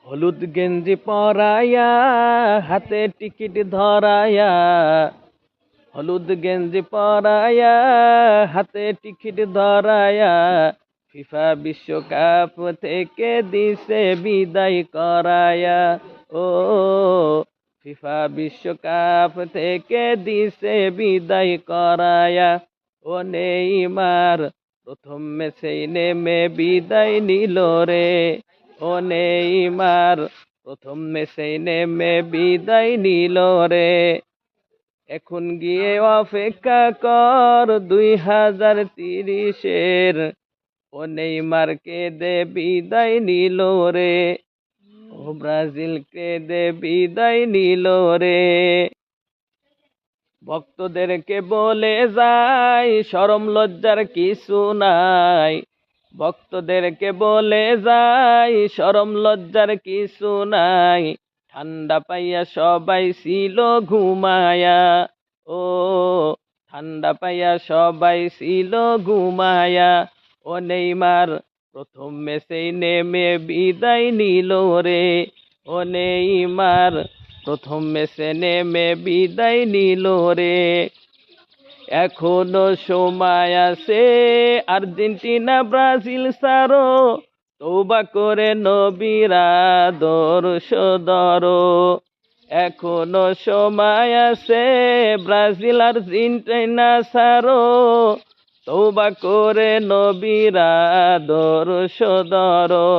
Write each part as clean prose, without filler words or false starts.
হলুদ গেঞ্জি পরাইয়া হাতে টিকিট ধরাইয়া, হলুদ গেঞ্জি পরাইয়া হাতে টিকিট ধরাইয়া, ফিফা বিশ্বকাপ থেকে দিছে বিদায় করাইয়া। ও ফিফা বিশ্বকাপ থেকে দিছে বিদায় করাইয়া। ও নেইমার প্রথম ম্যাচেই নেমে বিদায় নিল রে। ও নেইমার প্রথম ম্যাচেই নেমে বিদায় নিল রে। এখন গিয়ে অপেক্ষা কর 2030-এর। ও নেইমারকে দে বিদায় নিল রে। ও ব্রাজিলকে দে বিদায় নিল রে। ভক্তদেরকে বলে যাই শরম লজ্জার কিছু নাই। ভক্তদেরকে বলে যাই শরম লজ্জার কিছু নাই। ঠান্ডা পাইয়া সবাই ছিল ঘুমায়া। ও ঠান্ডা পাইয়া সবাই ছিল ঘুমায়া। ও নেইমার প্রথম ম্যাচেই নেমে বিদায় নিল রে। ও নেইমার প্রথম ম্যাচে নেমে বিদায় নিল রে। এখনো সময় আছে আর্জেন্টিনা ব্রাজিল ছাড়ো, তওবা করে নবীর আদর্শ ধরো। এখনো সময় আছে ব্রাজিল আর্জেন্টিনা ছাড়ো, তওবা করে নবীর আদর্শ ধরো।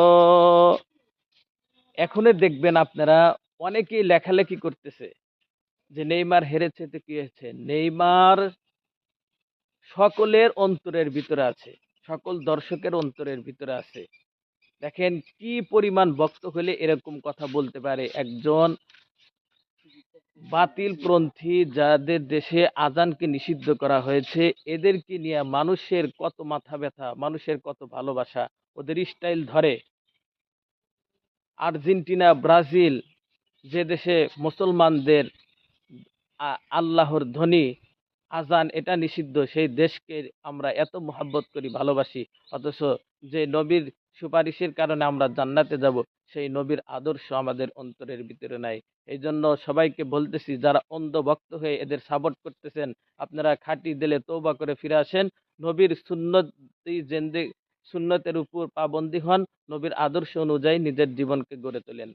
এখনই দেখবেন আপনারা অনেকেই লেখালেখি করতেছে যে নেইমার হেরেছে তো কি হয়েছে। নেইমার সকলের অন্তরের ভিতরে আছে, সকল দর্শকের অন্তরের ভিতরে আছে। দেখেন কি পরিমাণ ভক্ত হলে এরকম কথা বলতে পারে একজন বাতিলপন্থী, যাদের দেশে আজানকে নিষিদ্ধ করা হয়েছে, এদেরকে নিয়ে মানুষের কত মাথা ব্যথা, মানুষের কত ভালোবাসা। ওদের স্টাইল ধরে। আর্জেন্টিনা ব্রাজিল যে দেশে মুসলমানদের আল্লাহর ধ্বনি আজান এটা নিষিদ্ধ, সেই দেশকে আমরা এত মহাব্বত করি, ভালোবাসি, অথচ যে নবীর সুপারিশের কারণে আমরা জান্নাতে যাব, সেই নবীর আদর্শ আমাদের অন্তরের ভিতরে নাই। এই জন্য সবাইকে বলতেছি, যারা অন্ধ ভক্ত হয়ে এদের সাপোর্ট করতেছেন, আপনারা খাঁটি দিলে তওবা করে ফিরে আসেন। নবীর সুন্নতের উপর পাবন্দী হন, নবীর আদর্শ অনুযায়ী নিজের জীবনকে গড়ে তোলেন।